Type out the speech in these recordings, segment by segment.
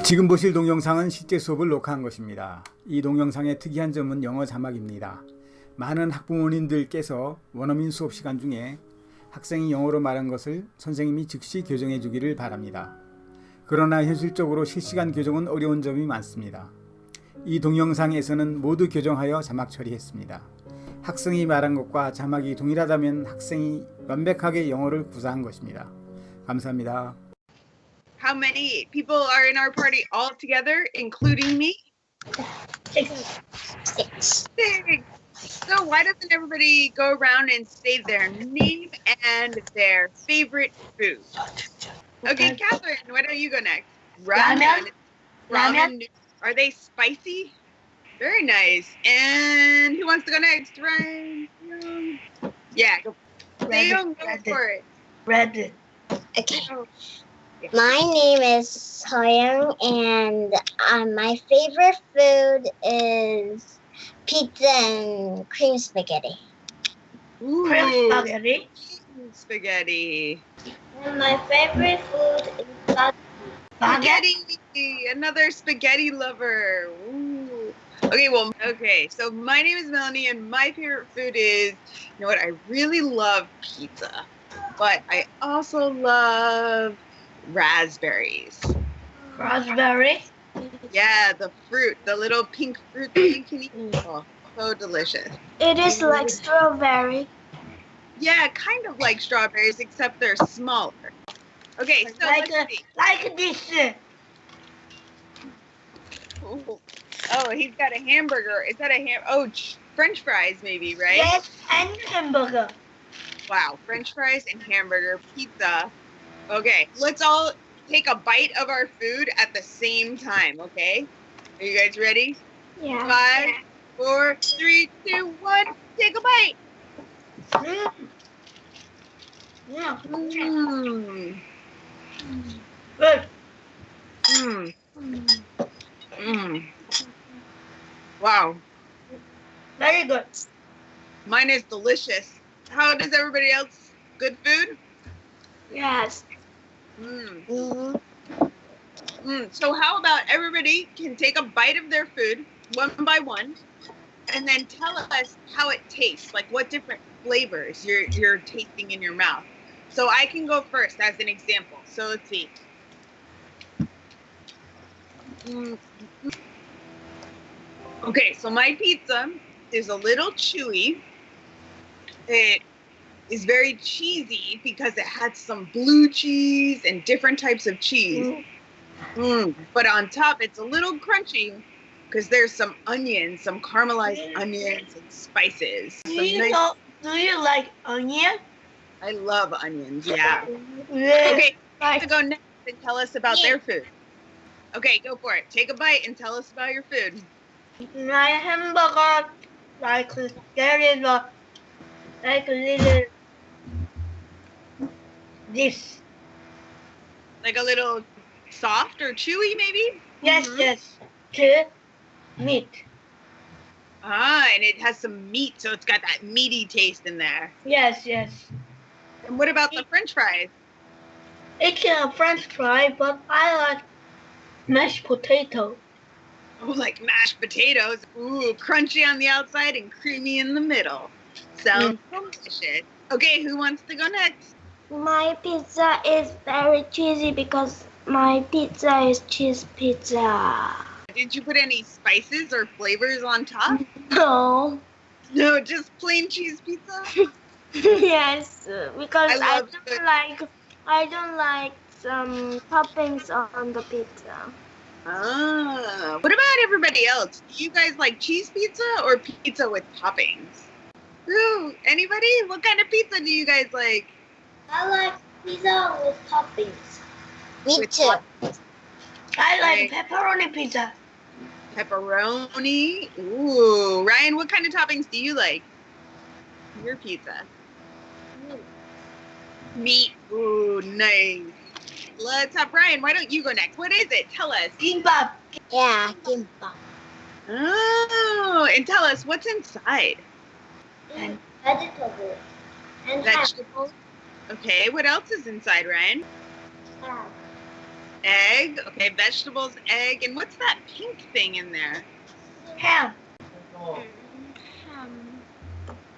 지금 보실 동영상은 실제 수업을 녹화한 것입니다. 이 동영상의 특이한 점은 영어 자막입니다. 많은 학부모님들께서 원어민 수업 시간 중에 학생이 영어로 말한 것을 선생님이 즉시 교정해 주기를 바랍니다. 그러나 현실적으로 실시간 교정은 어려운 점이 많습니다. 이 동영상에서는 모두 교정하여 자막 처리했습니다. 학생이 말한 것과 자막이 동일하다면 학생이 완벽하게 영어를 구사한 것입니다. 감사합니다. How many people are in our party all together, including me? Six. Six. So why doesn't everybody go around and say their name and their favorite food? Okay, Catherine, why don't you go next? Ramen. Ramen. Are they spicy? Very nice. And who wants to go next? Ryan? Yeah, go. Go for it. Red. Okay. Go. My name is Soyoung, and my favorite food is pizza and cream spaghetti. Ooh, Cream spaghetti. spaghetti. And my favorite food is Spaghetti. Another spaghetti lover. Ooh. Okay, so my name is Melanie, and my favorite food is, you know what, I really love pizza, but I also love raspberries. Raspberry. Yeah, the fruit, the little pink fruit that you can eat. Oh, so delicious. It is like strawberry. Yeah, kind of like strawberries, except they're smaller. Okay, so let's see. Like this. Ooh. Oh, he's got a hamburger. Is that a French fries maybe, right? Yes, and hamburger. Wow, French fries and hamburger, pizza. Okay, let's all take a bite of our food at the same time, okay? Are you guys ready? Yeah. 5, 4, 3, 2, 1, take a bite. Yeah. Mmm. Good. Mmm. Mmm. Wow, Very good. mine is delicious. How does everybody else? Good food? Yes. Mmm. Mm-hmm. So how about everybody can take a bite of their food one by one, and then tell us how it tastes, like what different flavors you're tasting in your mouth. So I can go first as an example. So let's see. Okay, so my pizza is a little chewy. It is very cheesy because it had some blue cheese and different types of cheese. But on top, it's a little crunchy because there's some onions, some caramelized onions and spices. Do you like onion? I love onions, yeah. Yeah. Okay, to go next and tell us about their food. Okay, go for it. Take a bite and tell us about your food. My hamburger there is a little this. Like a little soft or chewy, maybe? Yes, yes. Two meat. Ah, and it has some meat, so it's got that meaty taste in there. Yes, yes. And what about the French fries? It's a French fry, but I like mashed potato. Oh, like mashed potatoes. Ooh, crunchy on the outside and creamy in the middle. Sounds delicious. Okay, who wants to go next? My pizza is very cheesy because my pizza is cheese pizza. Did you put any spices or flavors on top? No. No, just plain cheese pizza? Yes, because I love it. I don't like some toppings on the pizza. Ah, what about everybody else? Do you guys like cheese pizza or pizza with toppings? Ooh, anybody? What kind of pizza do you guys like? I like pizza with toppings. Me With too. I like pepperoni pizza. Pepperoni. Ooh, Ryan, what kind of toppings do you like? Your pizza. Meat. Ooh, nice. Let's have Ryan. Why don't you go next? What is it? Tell us. Kimbap. Yeah, kimbap. Oh, and tell us what's inside. And vegetables. And Vegetables. Okay, what else is inside, Ryan? ham. Egg. Okay, vegetables, egg. And what's that pink thing in there? Ham.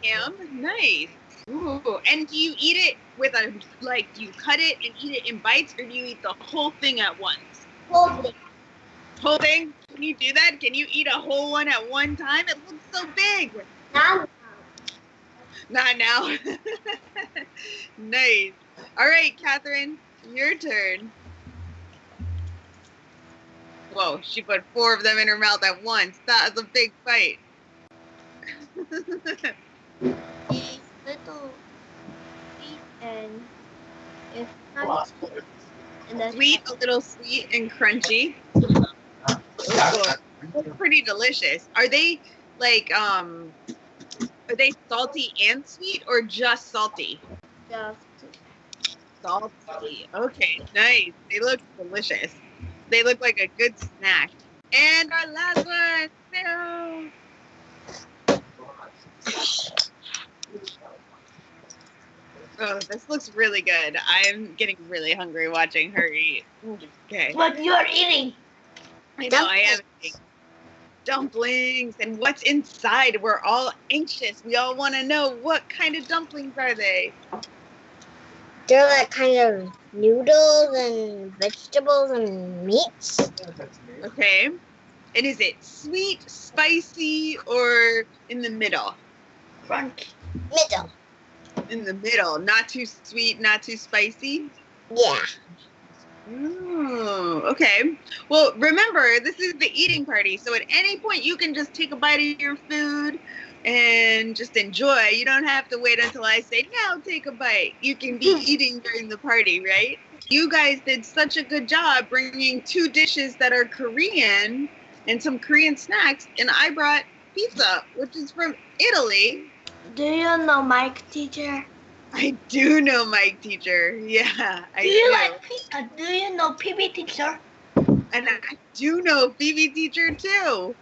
Ham. Nice. Ooh. And do you eat it with a, like, do you cut it and eat it in bites, or do you eat the whole thing at once? Holding. Whole thing? Can you do that? Can you eat a whole one at one time? It looks so big. Now. Not now. Nice. All right, Catherine, your turn. Whoa, she put 4 of them in her mouth at once. That was a big bite. It's little sweet and it's crunchy. And that's Sweet, a little sweet and crunchy. Ooh, pretty delicious. Are they like are they salty and sweet or just salty? just Salty. Okay, nice. They look delicious. They look like a good snack. And our last one. No. Oh, this looks really good. I'm getting really hungry watching her eat. Okay. What you're eating? I know I am eating dumplings. And what's inside? We're all anxious. We all want to know, what kind of dumplings are they? They're like kind of noodles and vegetables and meats. Okay. And is it sweet, spicy, or in the middle? Crunchy. Middle. In the middle. Not too sweet, not too spicy? Yeah. Oh, okay. Well, remember, this is the eating party, so at any point you can just take a bite of your food and just enjoy. You don't have to wait until I say, now take a bite. You can be eating during the party, right? You guys did such a good job bringing 2 dishes that are Korean and some Korean snacks, and I brought pizza, which is from Italy. Do you know Mike, teacher? I do know Mike, teacher. Yeah, I Do you do. like do you know Phoebe, teacher? And I do know Phoebe, teacher, too.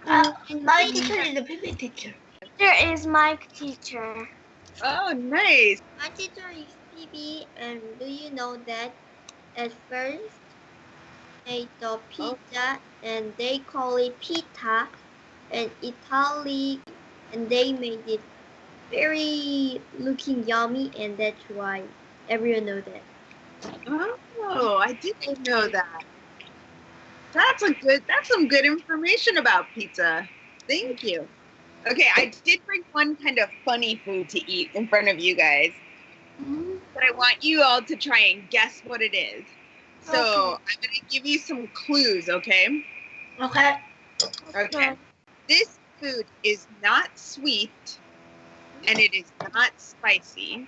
My teacher is a Phoebe teacher. Teacher is Mike, teacher. Oh, nice. My teacher is Phoebe, and do you know that at first they the pizza and they call it pita in Italy, and they made it very looking yummy, and that's why everyone knows that. Oh, I didn't know that. That's some good information about pizza. Thank you. Okay, I did bring one kind of funny food to eat in front of you guys, but I want you all to try and guess what it is. So I'm going to give you some clues, okay? Okay. Okay. This food is not sweet, and it is not spicy.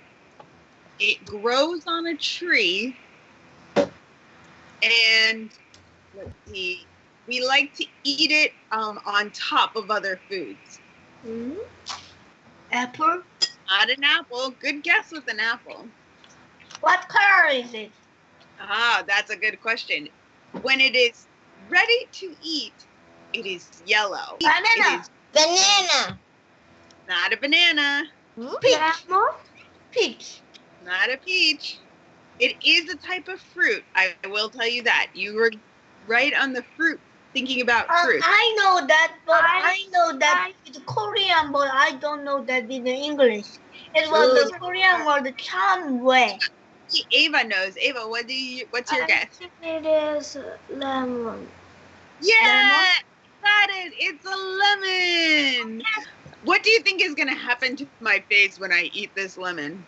It grows on a tree, and let's see, we like to eat it on top of other foods. Apple. Not an apple. Good guess with an apple. What color is it? Ah, that's a good question. When it is ready to eat, it is yellow. Banana. It is Banana. not a banana. Peach. Lemon? Peach. Not a peach. It is a type of fruit. I will tell you that. You were right on the fruit, thinking about fruit. I know that, but I know that it's Korean, but I don't know that in English. It was the Korean word chanwe. Ava knows. Ava, what's your guess? I think it is lemon. Yeah, got it. It's a lemon. What do you think is going to happen to my face when I eat this lemon?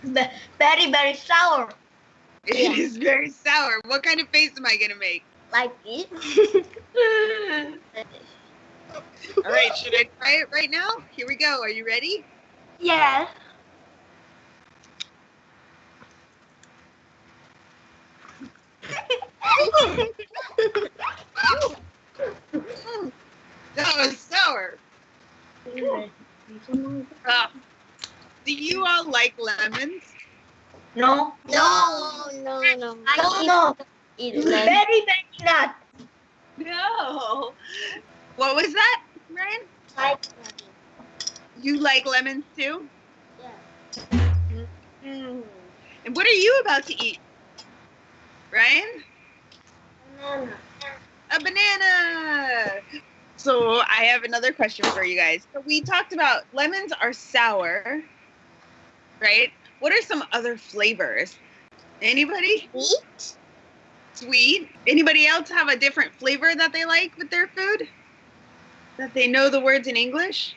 Very, very sour. It is very sour. What kind of face am I going to make? Like this. All right, should I try it right now? Here we go. Are you ready? Yeah. That was sour. Do you all like lemons? No. No. No. Eat Very, lemon. very not. No. What was that, Ryan? Like You like lemons too? yeah. And what are you about to eat? Ryan? A banana. So I have another question for you guys. So we talked about lemons are sour, right? What are some other flavors? Anybody? Sweet? Sweet. Anybody else have a different flavor that they like with their food? That they know the words in English?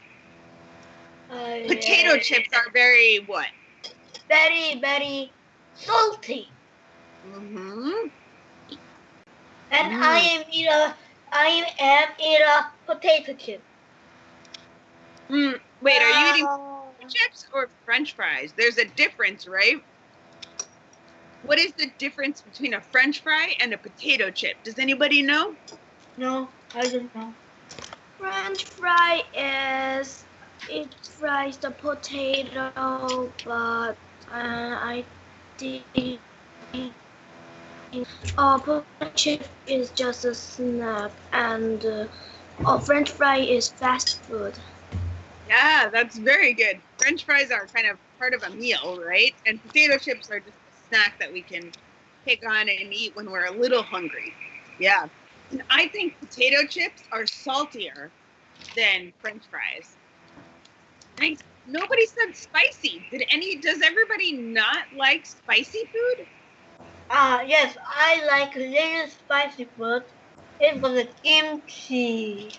Potato chips are very what? Very, very salty. Mm-hmm. And I am eat a potato chip. Wait, are you eating potato chips or French fries? There's a difference, right? What is the difference between a French fry and a potato chip? Does anybody know? No, I don't know. French fry is it fries the potato, but I think potato chip is just a snack, and French fry is fast food. Yeah, that's very good. French fries are kind of part of a meal, right? And potato chips are just a snack that we can pick on and eat when we're a little hungry. Yeah. And I think potato chips are saltier than French fries. And nobody said spicy. Does everybody not like spicy food? Yes, I like little spicy food. It was a kimchi.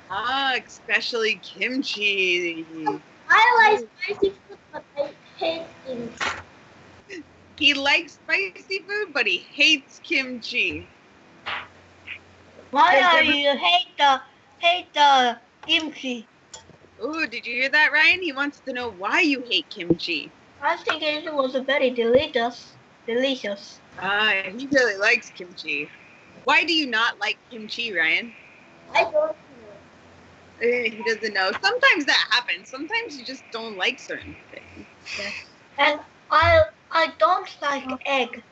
Especially kimchi. I like spicy food, but I hate it. He likes spicy food, but he hates kimchi. Why are you hate the kimchi? Ooh, did you hear that, Ryan? He wants to know why you hate kimchi. I think it was very delicious. He really likes kimchi. Why do you not like kimchi, Ryan? I don't know. He doesn't know. Sometimes that happens. Sometimes you just don't like certain things. And I don't like egg.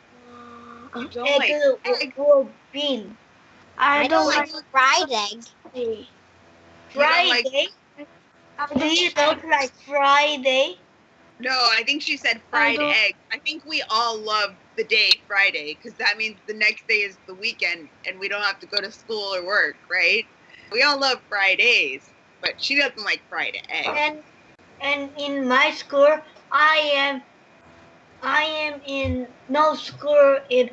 You don't like egg? Or bean. I don't like fried egg. Fried egg? Do you don't like fried egg? No, I think she said fried egg. I think we all love the day Friday because that means the next day is the weekend and we don't have to go to school or work, right? We all love Fridays, but she doesn't like fried egg. And in my school, I am in no school in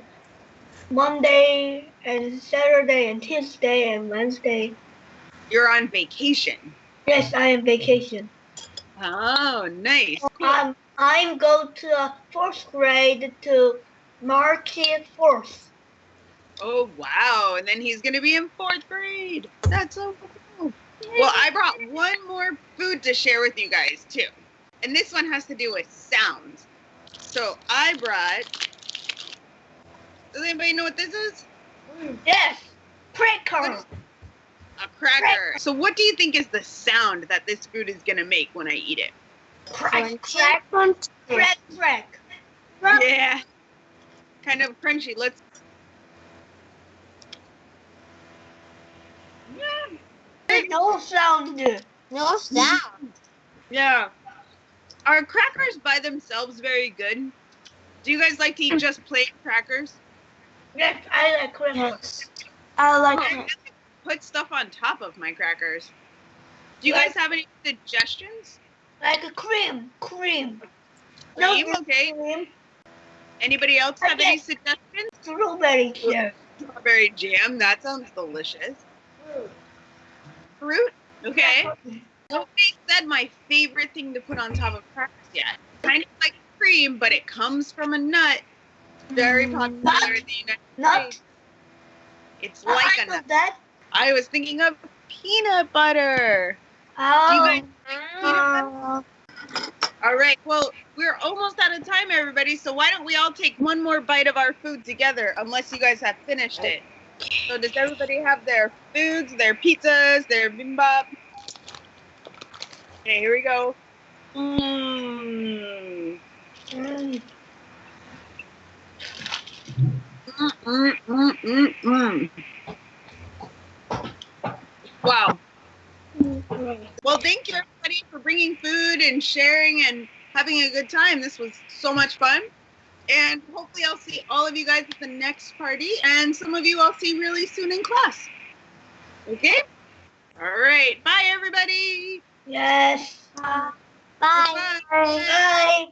Monday and Saturday and Tuesday and Wednesday. You're on vacation. Yes, I am vacation. Oh, nice. I'm go to fourth grade to March 4th. Oh, wow. And then he's going to be in fourth grade. That's so cool. Well, I brought one more food to share with you guys, too. And this one has to do with sounds. So I brought... Does anybody know what this is? Yes, cracker. A cracker. So what do you think is the sound that this food is going to make when I eat it? Crack, crack, crack, crack. Yeah. Kind of crunchy. Let's... Yeah. No sound. No sound. Yeah. Are crackers by themselves very good? Do you guys like to eat just plain crackers? Yes, I like crackers. Yes, I like I it. put stuff on top of my crackers. Do you guys have any suggestions? Like a cream. Cream, No, okay. cream. Anybody else have any suggestions? Strawberry jam. Strawberry jam. That sounds delicious. Fruit? Okay. Nobody said my favorite thing to put on top of crackers yet. Kind of like cream, but it comes from a nut. Very popular in the United Nut. States. It's like a nut. That. I was thinking of peanut butter. Oh. Do you guys like peanut butter? All right. Well, we're almost out of time, everybody. So why don't we all take one more bite of our food together, unless you guys have finished it. So does everybody have their foods, their pizzas, their bibimbap? Okay, here we go. Mmm. Mm. Wow. Well, thank you everybody for bringing food and sharing and having a good time. This was so much fun. And hopefully I'll see all of you guys at the next party, and some of you I'll see really soon in class. Okay? All right. Bye, everybody. Yes. Bye. Bye. Bye.